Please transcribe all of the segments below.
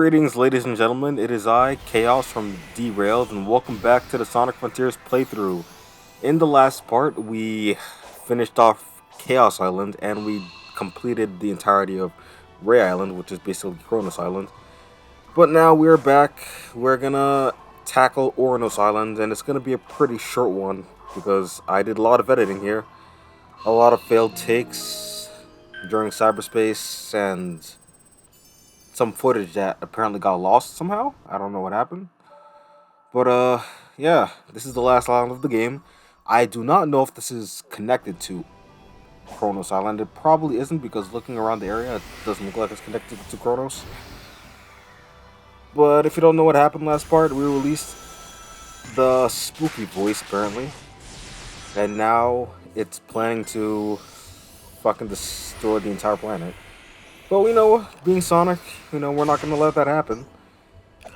Greetings, ladies and gentlemen. It is I, Chaos from Derailed, and welcome back to the Sonic Frontiers playthrough. In the last part, we finished off Chaos Island, and we completed the entirety of Ray Island, which is basically Kronos Island. But now we're back. We're gonna tackle Oranos Island, and it's gonna be a pretty short one, because I did a lot of editing here. A lot of failed takes during cyberspace, and some footage that apparently got lost somehow. I don't know what happened. But yeah, this is the last island of the game. I do not know if this is connected to Kronos Island. It probably isn't because looking around the area, it doesn't look like it's connected to Kronos. But if you don't know what happened last part, we released the spooky voice apparently. And now it's planning to fucking destroy the entire planet. But we know, being Sonic, we're not going to let that happen.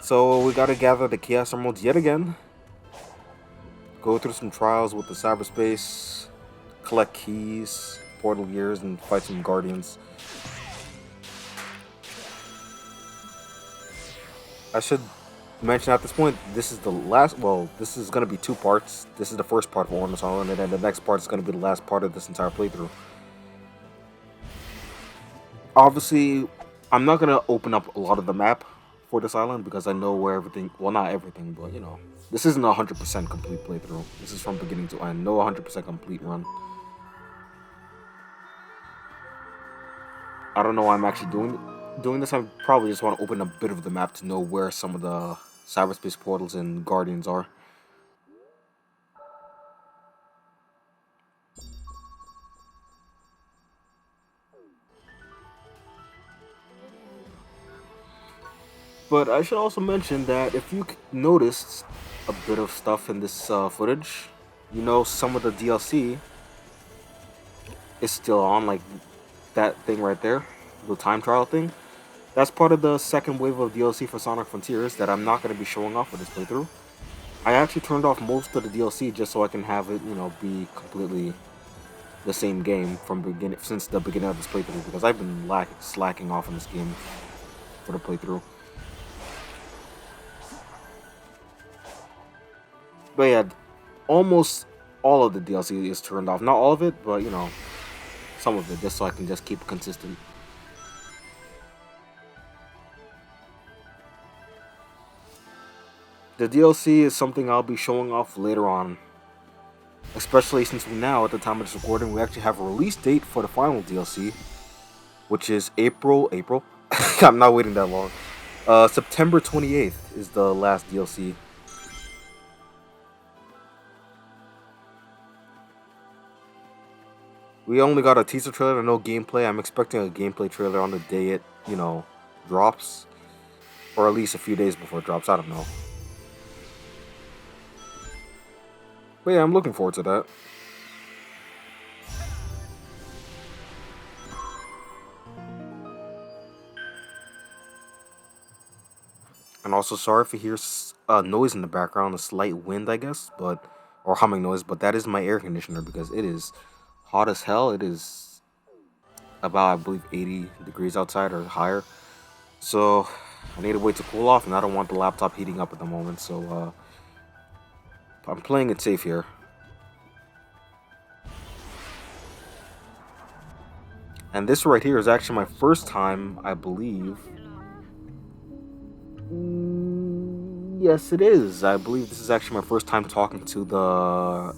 So we got to gather the Chaos Emeralds yet again. Go through some trials with the cyberspace. Collect keys, portal gears, and fight some guardians. I should mention at this point, this is the last, well, this is going to be two parts. This is the first part of Oranos Island, and then the next part is going to be the last part of this entire playthrough. Obviously, I'm not going to open up a lot of the map for this island because I know where everything, well, not everything, but this isn't a 100% complete playthrough. This is from beginning to end, no 100% complete run. I don't know why I'm actually doing this. I probably just want to open a bit of the map to know where some of the cyberspace portals and guardians are. But I should also mention that if you noticed a bit of stuff in this footage, some of the DLC is still on, like that thing right there, the time trial thing. That's part of the second wave of DLC for Sonic Frontiers that I'm not going to be showing off for this playthrough. I actually turned off most of the DLC just so I can have it, be completely the same game from since the beginning of this playthrough, because I've been slacking off in this game for the playthrough. But yeah, almost all of the DLC is turned off. Not all of it, but some of it, just so I can just keep it consistent. The DLC is something I'll be showing off later on. Especially since now, at the time of this recording, we actually have a release date for the final DLC, which is April. I'm not waiting that long. September 28th is the last DLC. We only got a teaser trailer, no gameplay. I'm expecting a gameplay trailer on the day it, drops. Or at least a few days before it drops, I don't know. But yeah, I'm looking forward to that. And also, sorry if you hear a noise in the background, a slight wind, I guess, or humming noise, but that is my air conditioner because it is hot as hell. It is about, I believe, 80 degrees outside or higher. So I need to wait to cool off, and I don't want the laptop heating up at the moment, so I'm playing it safe here. And this right here is actually my first time, I believe. Yes, it is. I believe this is actually my first time talking to the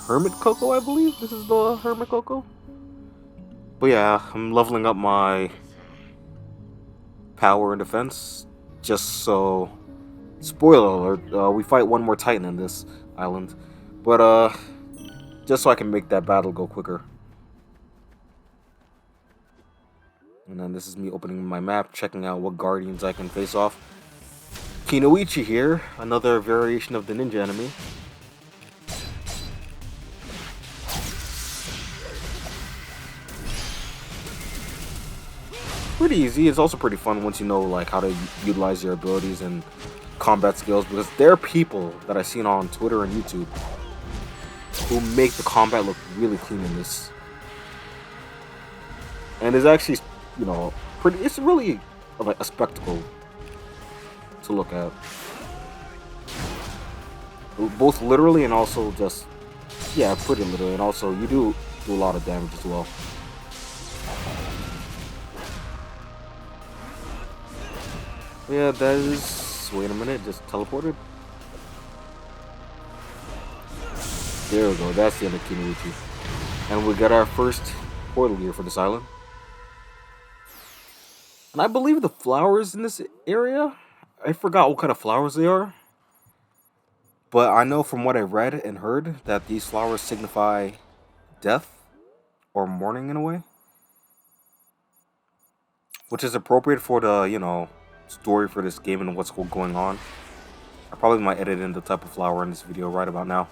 Hermit Coco, I believe. This is the Hermit Coco. But yeah, I'm leveling up my power and defense. Just so... Spoiler alert, we fight one more Titan in this island. But, just so I can make that battle go quicker. And then this is me opening my map, checking out what guardians I can face off. Kunoichi here, another variation of the ninja enemy. Pretty easy. It's also pretty fun once you know how to utilize your abilities and combat skills, because there are people that I've seen on Twitter and YouTube who make the combat look really clean in this. And it's actually, it's really like a spectacle to look at. Both literally and also just, yeah, pretty literally. And also, you do a lot of damage as well. Yeah, that is... Wait a minute, just teleported? There we go, that's the end of Kinuichi. And we got our first portal gear for this island. And I believe the flowers in this area, I forgot what kind of flowers they are. But I know from what I read and heard that these flowers signify death or mourning in a way. Which is appropriate for the, you know, story for this game and what's going on. I probably might edit in the type of flower in this video right about now.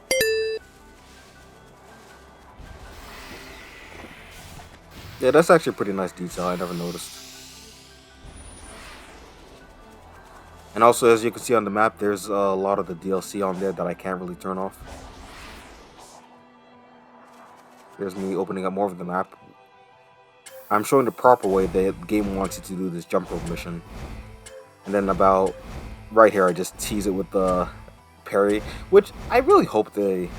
Yeah, that's actually a pretty nice detail. I never noticed. And also, as you can see on the map, there's a lot of the DLC on there that I can't really turn off. Here's me opening up more of the map. I'm showing the proper way the game wants you to do this jump rope mission. And then about right here, I just tease it with the parry, which I really hope they...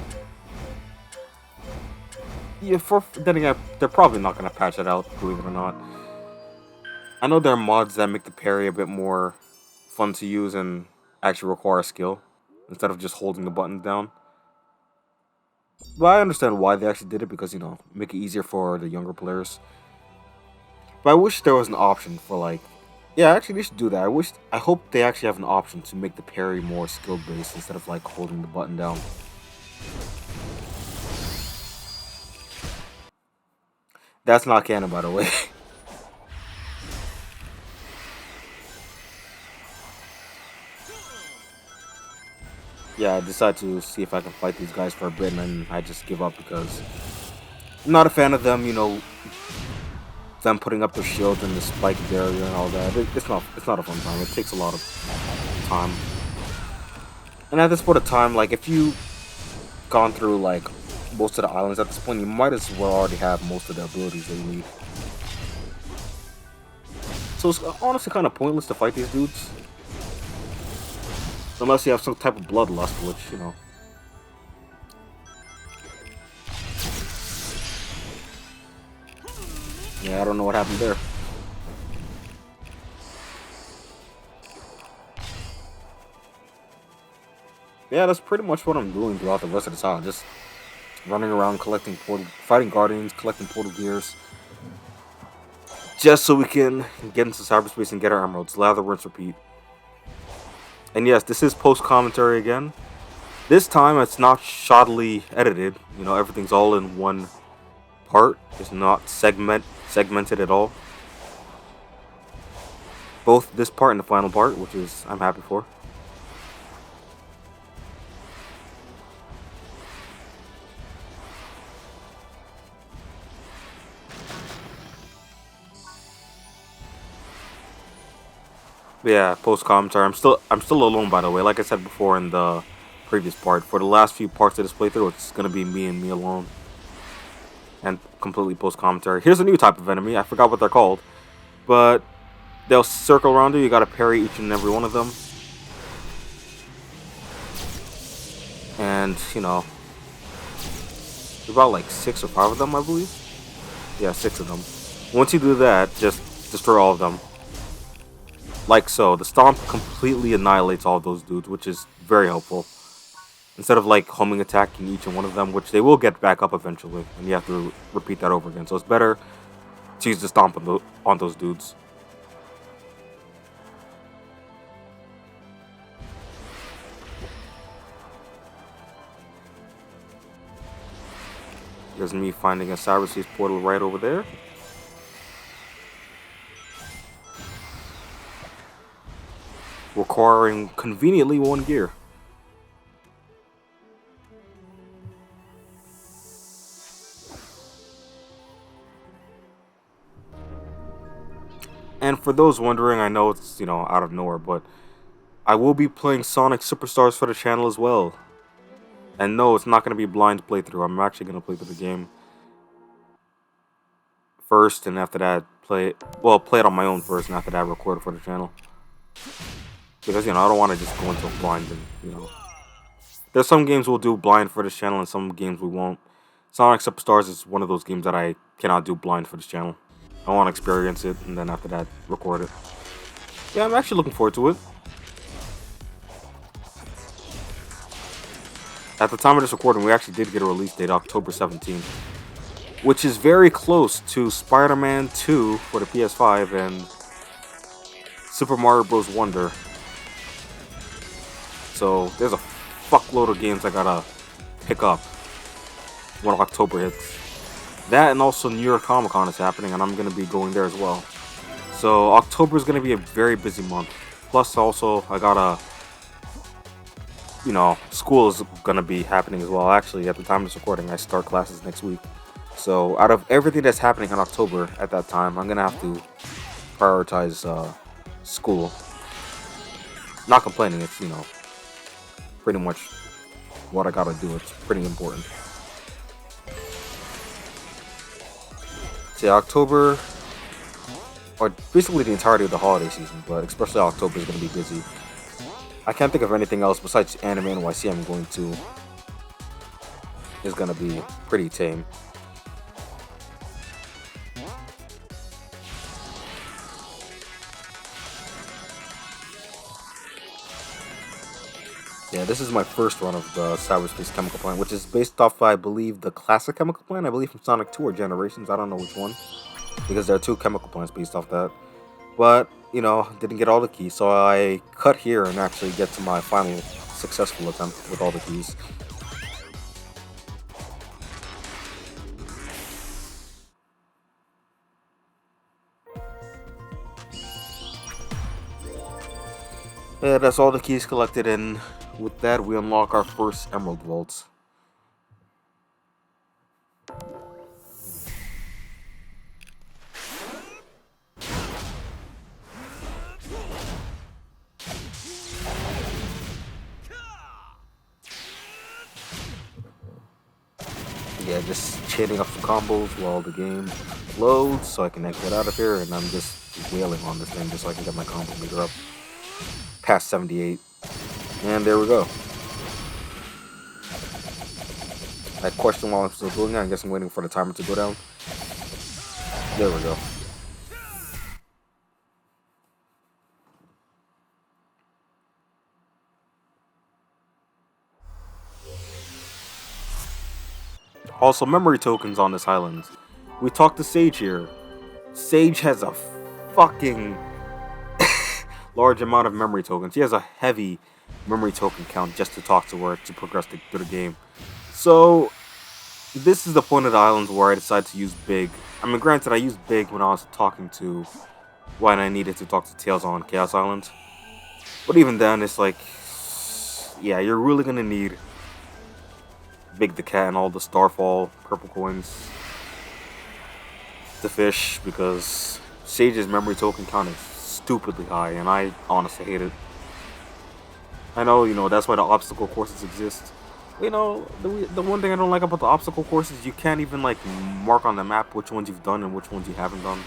Yeah, then again, they're probably not going to patch it out, believe it or not. I know there are mods that make the parry a bit more fun to use and actually require skill, instead of just holding the buttons down. But I understand why they actually did it, because, you know, make it easier for the younger players. But I wish there was an option for, like... Yeah, actually, they should do that. I hope they actually have an option to make the parry more skill-based, instead of, like, holding the button down. That's not canon, by the way. Yeah, I decided to see if I can fight these guys for a bit, and then I just give up because I'm not a fan of them, you know, them putting up their shields and the spike barrier and all that. It's not a fun time. It takes a lot of time. And at this point of time, like, if you've gone through, like, most of the islands at this point, you might as well already have most of the abilities that you need. So it's honestly kind of pointless to fight these dudes. Unless you have some type of bloodlust, which, you know. Yeah, I don't know what happened there. Yeah, that's pretty much what I'm doing throughout the rest of the time. Just running around collecting fighting guardians, collecting portal gears. Just so we can get into cyberspace and get our emeralds. Lather, rinse, repeat. And yes, this is post-commentary again. This time it's not shoddily edited. You know, everything's all in one part. It's not segmented at all. Both this part and the final part, which is I'm happy for. Yeah, post commentary. I'm still alone, by the way. Like I said before in the previous part, for the last few parts of this playthrough, it's gonna be me and me alone, and completely post commentary. Here's a new type of enemy. I forgot what they're called, but they'll circle around you. You gotta parry each and every one of them, and you know, there's about like 6 or 5 of them, I believe. Yeah, 6 of them. Once you do that, just destroy all of them. Like so. The stomp completely annihilates all of those dudes, which is very helpful. Instead of like homing attacking each and one of them, which they will get back up eventually, and you have to repeat that over again. So it's better to use the stomp on those dudes. There's me finding a cyberspace portal right over there. Requiring conveniently 1 gear. And for those wondering, I know it's, you know, out of nowhere, but I will be playing Sonic Superstars for the channel as well. And no, it's not going to be a blind playthrough. I'm actually going to play through the game first, and after that play it on my own first, and after that record it for the channel. because I don't want to just go into a blind and. There's some games we'll do blind for this channel and some games we won't. Sonic Superstars is one of those games that I cannot do blind for this channel. I want to experience it and then after that record it. Yeah, I'm actually looking forward to it. At the time of this recording, we actually did get a release date, October 17th, which is very close to Spider-Man 2 for the PS5 and Super Mario Bros. Wonder. So there's a fuckload of games I gotta pick up when October hits. That and also New York Comic Con is happening and I'm gonna be going there as well. So October is gonna be a very busy month. Plus also I gotta, school is gonna be happening as well. Actually, at the time of this recording, I start classes next week. So out of everything that's happening in October at that time, I'm gonna have to prioritize school. Not complaining, it's pretty much what I gotta do. It's pretty important. See, October, or basically the entirety of the holiday season, but especially October is gonna be busy. I can't think of anything else besides Anime NYC I'm going to. Is gonna be pretty tame. Yeah, this is my first run of the Cyberspace Chemical Plant, which is based off, I believe, the classic Chemical Plant. I believe from Sonic 2 or Generations. I don't know which one, because there are two chemical plants based off that. But, didn't get all the keys, so I cut here and actually get to my final successful attempt with all the keys. Yeah, that's all the keys collected, and with that, we unlock our first Emerald Vaults. Yeah, just chaining up some combos while the game loads so I can get out of here, and I'm just wailing on this thing just so I can get my combo meter up past 78. And there we go. I question while I'm still doing it. I guess I'm waiting for the timer to go down. There we go. Also, memory tokens on this island. We talked to Sage here. Sage has a fucking large amount of memory tokens. He has a heavy memory token count just to talk to her to progress through the game. So, this is the point of the island where I decided to use Big. I mean, granted, I used Big when I was talking to, when I needed to talk to Tails on Chaos Island. But even then, it's like, yeah, you're really gonna need Big the Cat and all the Starfall purple coins to fish, because Sage's memory token count is stupidly high, and I honestly hate it. I know, that's why the obstacle courses exist. The one thing I don't like about the obstacle courses, you can't even, mark on the map which ones you've done and which ones you haven't done.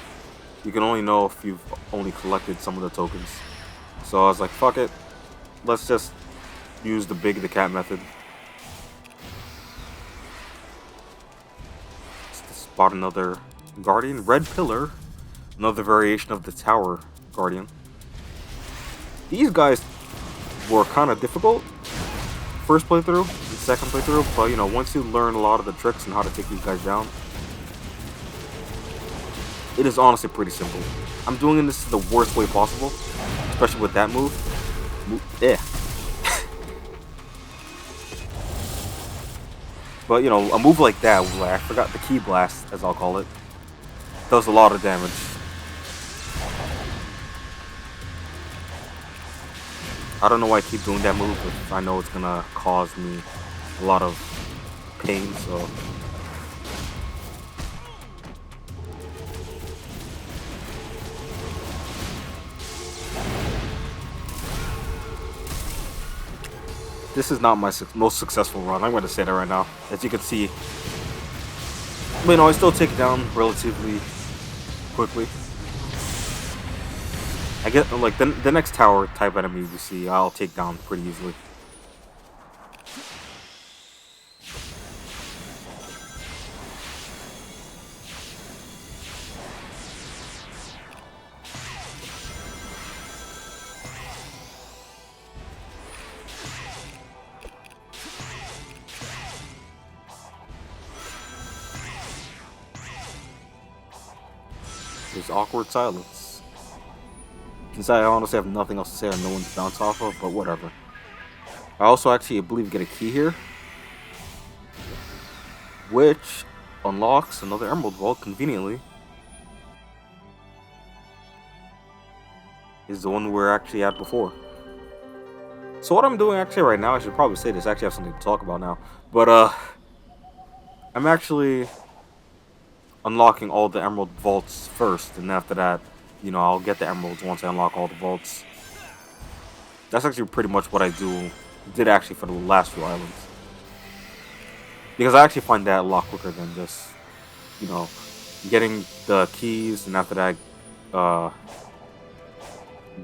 You can only know if you've only collected some of the tokens. So I was like, fuck it. Let's just use the Big the Cat method. Let's spot another Guardian. Red Pillar. Another variation of the Tower Guardian. These guys were kind of difficult first playthrough, the second playthrough, but once you learn a lot of the tricks and how to take these guys down, it is honestly pretty simple. I'm doing this the worst way possible, especially with that move. But a move like that, I forgot the Ki Blast, as I'll call it, does a lot of damage. I don't know why I keep doing that move, but I know it's gonna cause me a lot of pain, so. This is not my most successful run. I'm going to say that right now. As you can see, I still take it down relatively quickly. I get like the next tower type enemy we see, I'll take down pretty easily. There's awkward silence. Since I honestly have nothing else to say or no one to bounce off of, but whatever. I also actually, I believe, get a key here, which unlocks another Emerald Vault conveniently. Is the one we were actually at before. So what I'm doing actually right now, I should probably say this, I actually have something to talk about now. But I'm actually unlocking all the Emerald Vaults first, and after that, you know, I'll get the Emeralds once I unlock all the vaults. That's actually pretty much what I did actually for the last few islands. Because I actually find that a lot quicker than just, you know, getting the keys, and after that, the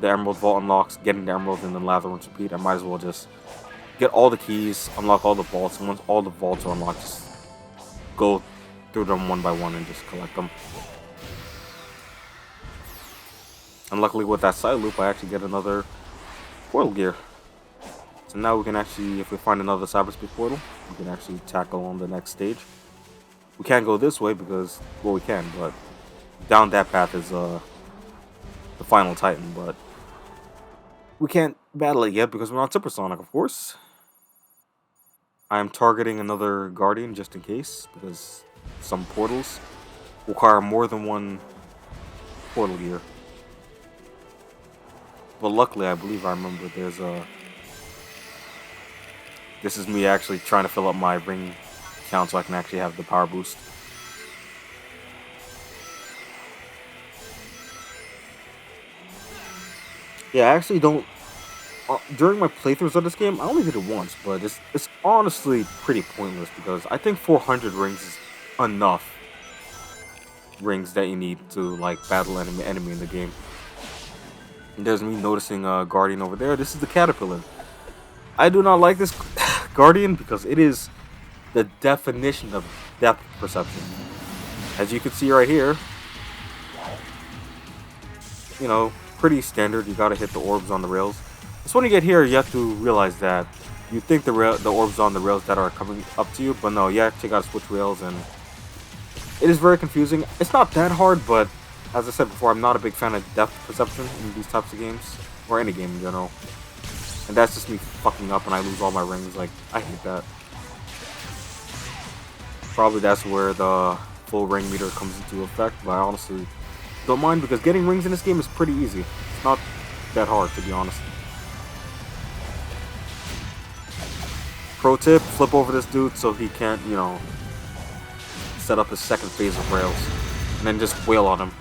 Emerald Vault unlocks, getting the Emerald, and then lather and repeat. I might as well just get all the keys, unlock all the vaults, and once all the vaults are unlocked, just go through them one by one and just collect them. And luckily with that side loop, I actually get another portal gear. So now we can actually, if we find another cyberspace portal, we can actually tackle on the next stage. We can't go this way because, well, we can, but down that path is the final Titan, but we can't battle it yet because we're not Supersonic, of course. I am targeting another Guardian just in case, because some portals require more than one portal gear. But luckily, I believe I remember there's a... This is me actually trying to fill up my ring count so I can actually have the power boost. Yeah, I actually don't... during my playthroughs of this game, I only did it once, but it's honestly pretty pointless because I think 400 rings is enough rings that you need to like battle enemy in the game. And there's me noticing a Guardian over there. This is the Caterpillar. I do not like this Guardian because it is the definition of depth perception. As you can see right here, you know, pretty standard. You gotta hit the orbs on the rails. It's when you get here, you have to realize that you think the orbs on the rails that are coming up to you, but no, you actually gotta switch rails, and it is very confusing. It's not that hard, but as I said before, I'm not a big fan of depth perception in these types of games, or any game in general. And that's just me fucking up and I lose all my rings. Like, I hate that. Probably that's where the full ring meter comes into effect, but I honestly don't mind because getting rings in this game is pretty easy. It's not that hard, to be honest. Pro tip, flip over this dude so he can't, you know, set up his second phase of rails. And then just wail on him.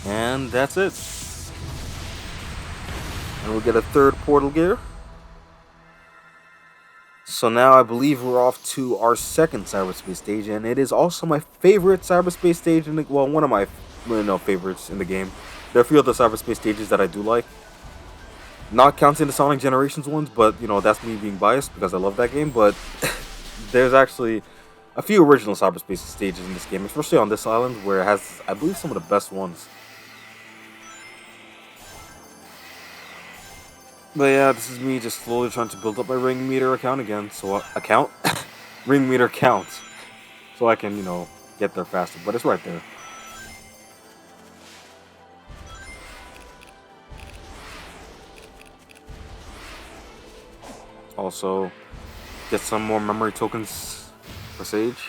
And that's it. And we'll get a third portal gear. So now I believe we're off to our second cyberspace stage, and it is also my favorite cyberspace stage in the, well, one of my favorites in the game. There are a few other cyberspace stages that I do like. Not counting the Sonic Generations ones, but you know, that's me being biased because I love that game, but there's actually a few original cyberspace stages in this game, especially on this island where it has, I believe, some of the best ones. But yeah, this is me just slowly trying to build up my ring meter account again. So ring meter count, so I can, you know, get there faster. But it's right there. Also, get some more memory tokens for Sage.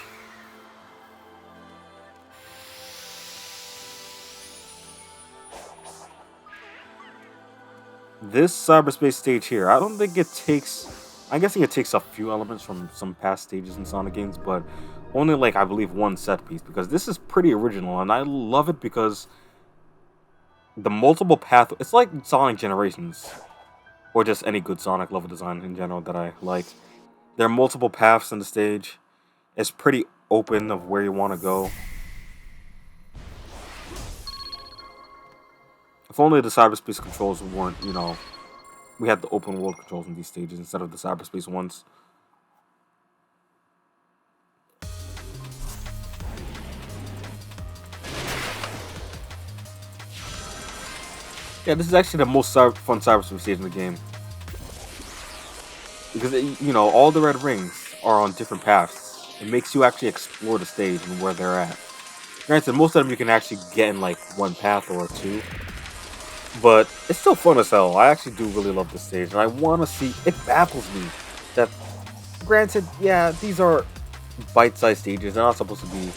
This cyberspace stage here, I don't think it takes... I'm guessing it takes a few elements from some past stages in Sonic games, but only, like, I believe one set piece, because this is pretty original, and I love it because the multiple path. It's like Sonic Generations, or just any good Sonic level design in general that I like. There are multiple paths in the stage. It's pretty open of where you want to go. If only the cyberspace controls weren't, we had the open world controls in these stages instead of the cyberspace ones. Yeah, this is actually the most fun cyberspace stage in the game. Because, all the red rings are on different paths. It makes you actually explore the stage and where they're at. Granted, most of them you can actually get in like one path or two. But it's still fun as hell. I actually do really love this stage. And I want to see... It baffles me that... Granted, yeah, these are bite-sized stages. They're not supposed to be,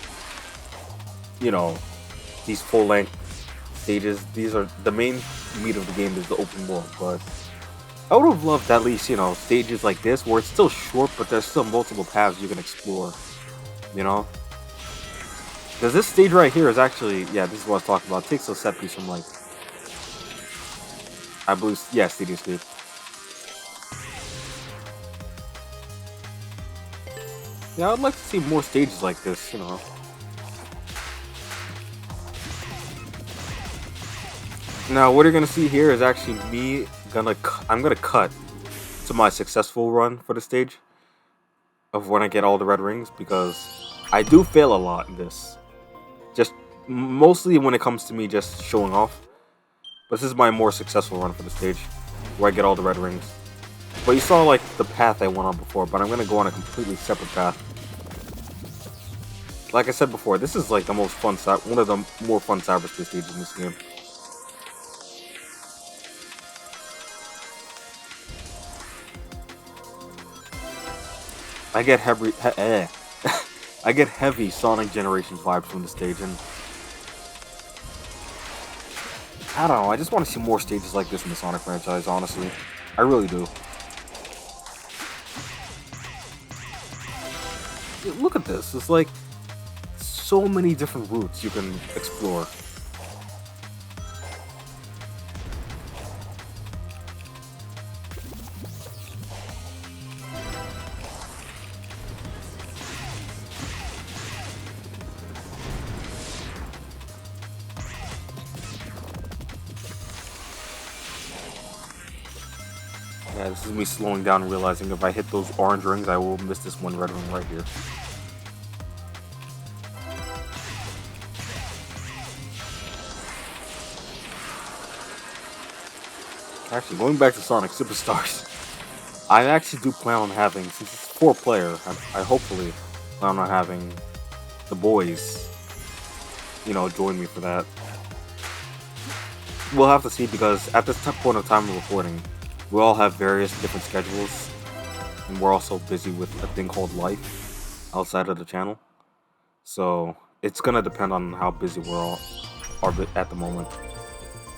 these full-length stages. These are... The main meat of the game is the open world. But I would have loved at least, stages like this where it's still short, but there's still multiple paths you can explore. Because this stage right here is actually... Yeah, this is what I was talking about. It takes a set piece from, like... I believe, yeah, Stadium Escape. Yeah, I'd like to see more stages like this, Now, what you're gonna see here is actually me I'm gonna cut to my successful run for the stage of when I get all the red rings, because I do fail a lot in this. Just mostly when it comes to me just showing off. But this is my more successful run for the stage, where I get all the red rings. But you saw, like, the path I went on before, but I'm going to go on a completely separate path. Like I said before, this is, like, the most fun, one of the more fun cyberspace stages in this game. I get heavy, I get heavy Sonic Generations vibes from the stage, and I don't know, I just want to see more stages like this in the Sonic franchise, honestly. I really do. Look at this, it's like so many different routes you can explore. Yeah, this is me slowing down and realizing if I hit those orange rings, I will miss this one red ring right here. Actually, going back to Sonic Superstars, I actually do plan on having, since it's 4-player, I hopefully plan on having the boys, join me for that. We'll have to see, because at this point of time of recording, we all have various different schedules, and we're also busy with a thing called life outside of the channel. So it's gonna depend on how busy we're all are at the moment.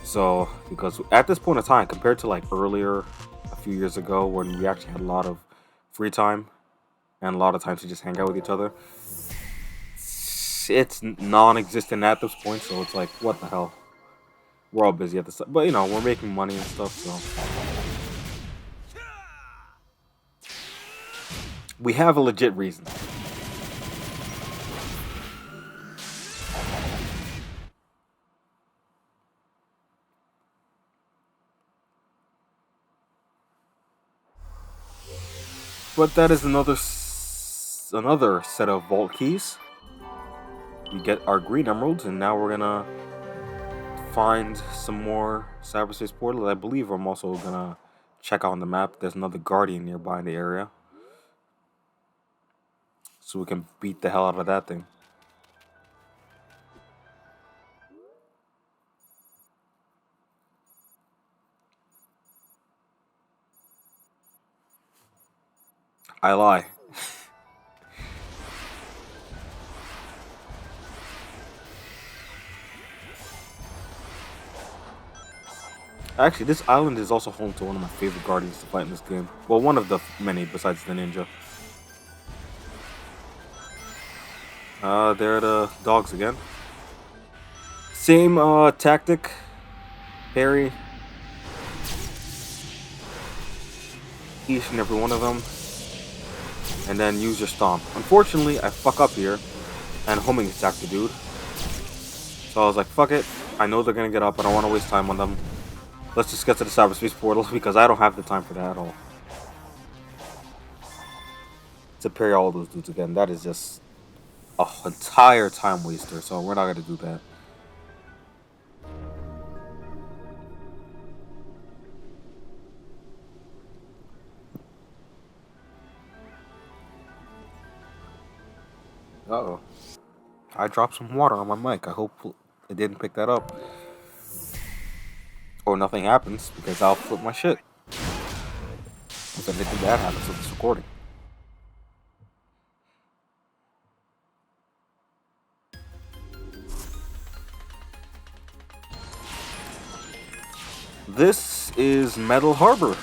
So, because at this point in time, compared to like earlier, a few years ago, when we actually had a lot of free time and a lot of time to just hang out with each other, it's non-existent at this point. So it's like, what the hell? We're all busy at this, but we're making money and stuff, so we have a legit reason. But that is another set of vault keys. We get our green emeralds, and now we're gonna find some more cyberspace portals. I believe I'm also gonna check out on the map. There's another guardian nearby in the area, so we can beat the hell out of that thing. I lie. Actually, this island is also home to one of my favorite guardians to fight in this game. Well, one of the many besides the ninja. There are the dogs again. Same tactic Parry each and every one of them, and then use your stomp. Unfortunately, I fuck up here and homing attack the dude. So I was like, fuck it. I know they're gonna get up. I don't want to waste time on them. Let's just get to the cyberspace portal because I don't have the time for that at all. To parry all those dudes again, that is just an entire time waster. So we're not gonna do that. Uh-oh. I dropped some water on my mic. I hope it didn't pick that up. Or nothing happens, because I'll flip my shit. If anything bad happens with this recording. This is Metal Harbor.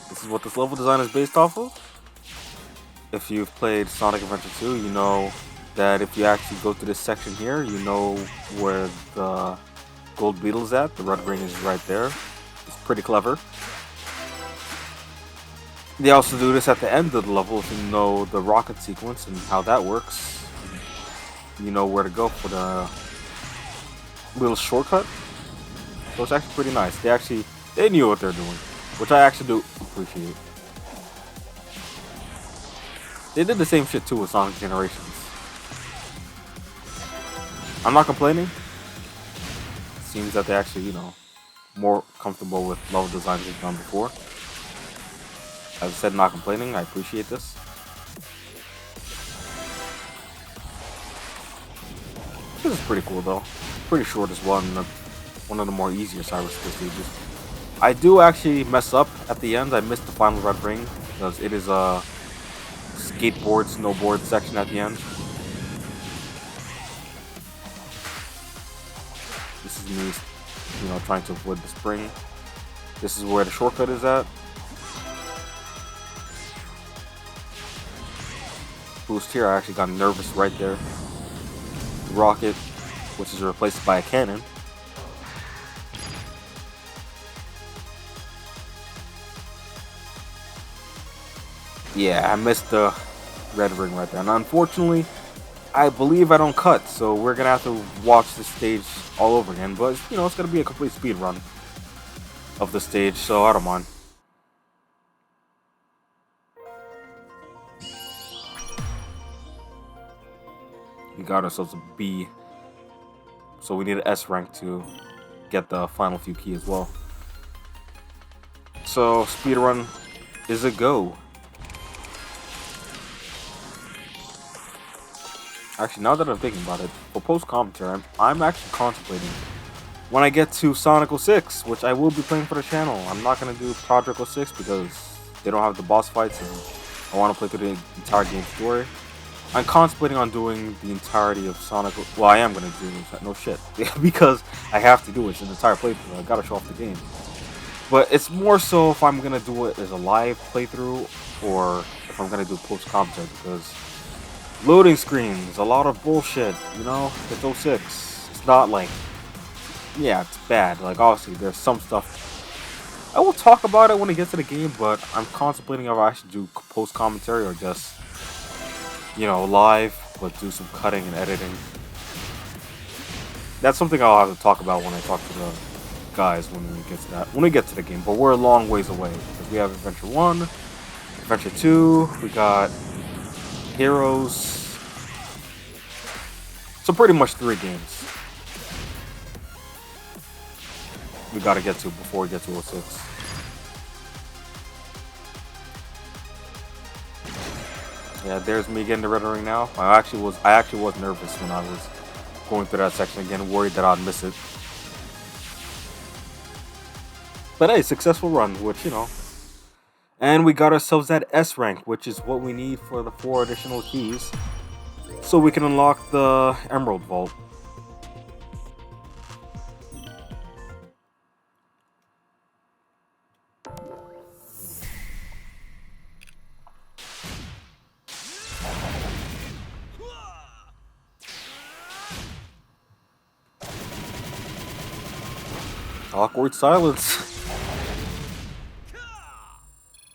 This is what this level design is based off of. If you've played Sonic Adventure 2, you know that if you actually go to this section here, you know where the gold beetle's at. The red ring is right there. It's pretty clever. They also do this at the end of the level if you know the rocket sequence and how that works. You know where to go for the little shortcut. So it's actually pretty nice. They knew what they're doing, which I actually do appreciate. They did the same shit too with Sonic Generations. I'm not complaining. It seems that they actually, you know, more comfortable with level designs they've done before. As I said, not complaining. I appreciate this. This is pretty cool though. Pretty short as well, and one of the more easier cyberspace stages. I do actually mess up at the end. I missed the final red ring because it is a skateboard, snowboard section at the end. This is me, you know, trying to avoid the spring. This is where the shortcut is at. Boost here, I actually got nervous right there. Rocket, which is replaced by a cannon. Yeah, I missed the red ring right there. And unfortunately, I believe I don't cut, so we're gonna have to watch this stage all over again. But, you know, it's gonna be a complete speed run of the stage, so I don't mind. We got ourselves a B. So we need an S rank to get the final few key as well. So, speedrun is a go. Actually, now that I'm thinking about it, for post-commentary, I'm actually contemplating when I get to Sonic 06, which I will be playing for the channel. I'm not going to do Project 06 because they don't have the boss fights and I want to play through the entire game story. I'm contemplating on doing the entirety of Sonic. Well, I am going to do this. No shit. Because I have to do it. It's an entire playthrough. I got to show off the game. But it's more so if I'm going to do it as a live playthrough or if I'm going to do post-commentary because loading screens, a lot of bullshit, you know? It's 06. It's not like, yeah, it's bad. Like, obviously, there's some stuff. I will talk about it when it gets to the game, but I'm contemplating if I should do post-commentary or just, you know, live, but do some cutting and editing. That's something I'll have to talk about when I talk to the guys when we get to the game. But we're a long ways away because we have Adventure 1, Adventure 2, we got Heroes. So pretty much 3 games we gotta get to before we get to 06. Yeah, there's me getting the red ring now. I actually was nervous when I was going through that section again, worried that I'd miss it. But hey, successful run, which, you know. And we got ourselves that S rank, which is what we need for the 4 additional keys. So we can unlock the Emerald Vault. Awkward silence.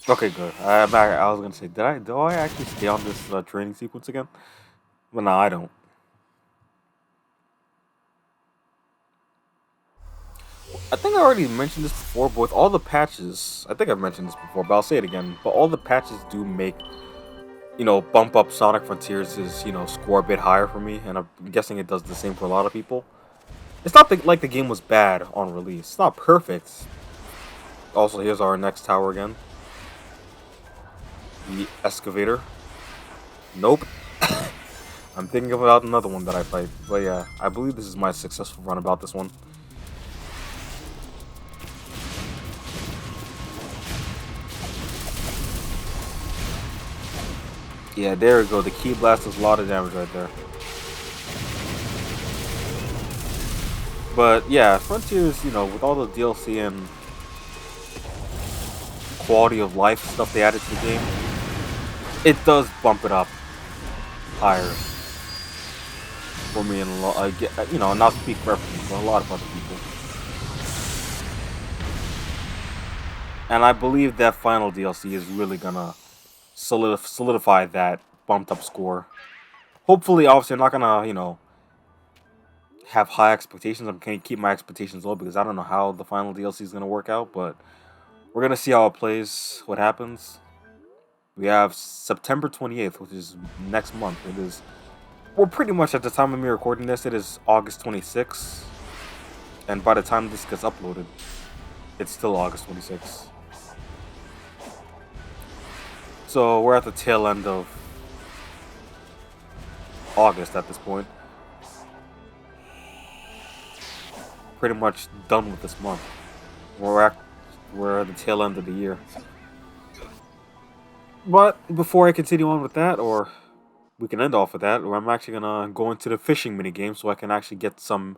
Okay, good. I was gonna say, do I actually stay on this training sequence again? But no, I don't. I think I already mentioned this before, but with all the patches, I think I've mentioned this before, but I'll say it again. But all the patches do make, bump up Sonic Frontiers' score a bit higher for me, and I'm guessing it does the same for a lot of people. It's not like the game was bad on release. It's not perfect. Also, here's our next tower again. The Excavator. Nope. I'm thinking about another one that I fight. But yeah, I believe this is my successful run about this one. Yeah, there we go. The Ki Blast does a lot of damage right there. But yeah, Frontiers, with all the DLC and quality of life stuff they added to the game, it does bump it up higher for me and not speak for everyone, but a lot of other people. And I believe that final DLC is really gonna solidify that bumped up score. Hopefully, obviously, I'm not gonna, have high expectations. I'm gonna keep my expectations low because I don't know how the final DLC is gonna work out, but we're gonna see how it plays, what happens. We have September 28th, which is next month. We're pretty much at the time of me recording this, it is August 26th. And by the time this gets uploaded, it's still August 26th. So we're at the tail end of August at this point. Pretty much done with this month. We're at the tail end of the year. But before I continue on with that, or we can end off with that, or I'm actually gonna go into the fishing minigame so I can actually get some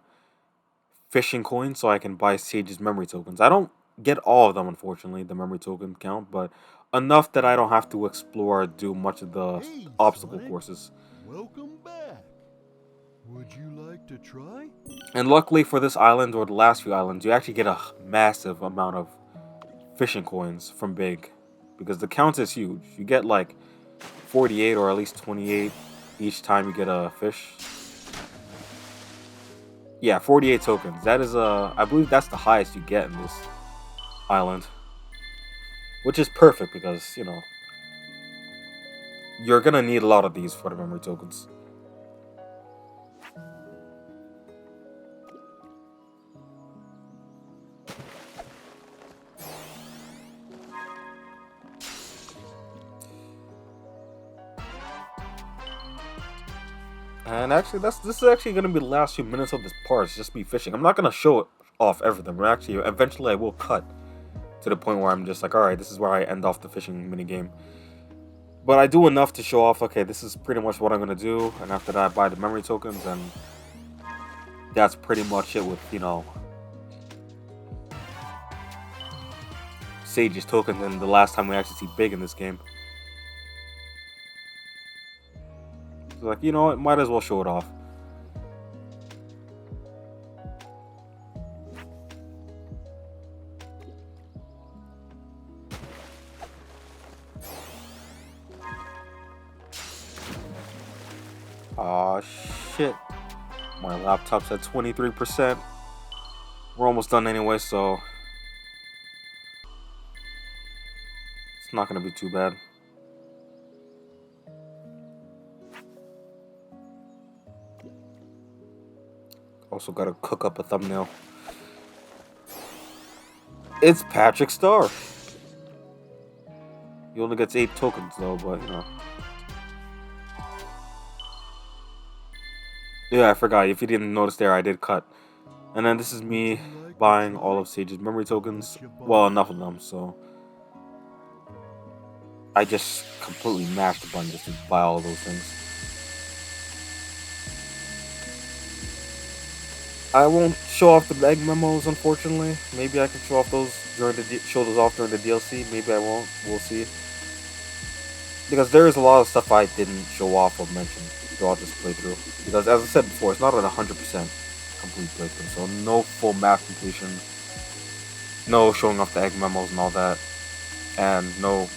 fishing coins so I can buy Sage's memory tokens. I don't get all of them, unfortunately, the memory token count, but enough that I don't have to explore or do much of the obstacle courses. Welcome back. Would you like to try? And luckily for this island, or the last few islands, you actually get a massive amount of fishing coins from Big. Because the count is huge. You get like 48 or at least 28 each time you get a fish. Yeah, 48 tokens. That is, I believe that's the highest you get in this island. Which is perfect because, you're gonna need a lot of these for the memory tokens. And actually, this is actually gonna be the last few minutes of this part. It's just me fishing. I'm not gonna show off everything. But actually, eventually, I will cut to the point where I'm just like, all right, this is where I end off the fishing minigame. But I do enough to show off. Okay, this is pretty much what I'm gonna do. And after that, I buy the memory tokens, and that's pretty much it with Sage's tokens. And the last time we actually see Big in this game. Like, you know what, might as well show it off. Aw, shit. My laptop's at 23%. We're almost done anyway, so it's not gonna be too bad. Also gotta cook up a thumbnail. It's Patrick Star. He only gets 8 tokens though, but Yeah, I forgot. If you didn't notice there, I did cut. And then this is me buying all of Sage's memory tokens. Well, enough of them, so I just completely mashed the button just to buy all of those things. I won't show off the egg memos, unfortunately. Maybe I can show off those during the DLC. Maybe I won't. We'll see. Because there is a lot of stuff I didn't show off or mention throughout this playthrough. Because as I said before, it's not at 100% complete playthrough, so no full map completion. No showing off the egg memos and all that. And no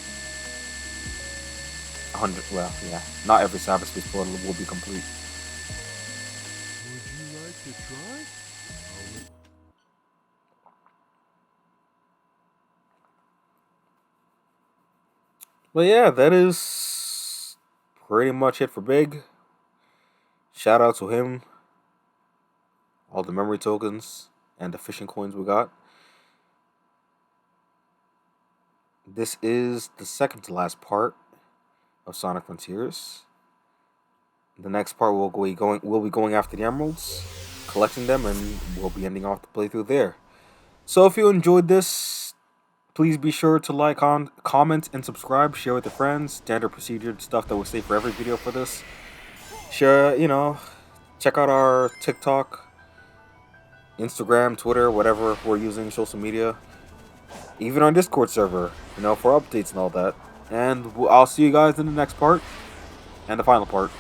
100, well, yeah, not every cyberspace portal will be complete. Would you like to try? But yeah, that is pretty much it for Big. Shout out to him, all the memory tokens, and the fishing coins we got. This is the second to last part of Sonic Frontiers. The next part we'll be going after the emeralds, collecting them, and we'll be ending off the playthrough there. So if you enjoyed this, please be sure to like, comment, and subscribe. Share with your friends. Standard procedure stuff that we say for every video for this. Share, check out our TikTok, Instagram, Twitter, whatever we're using, social media. Even our Discord server, for updates and all that. And I'll see you guys in the next part and the final part.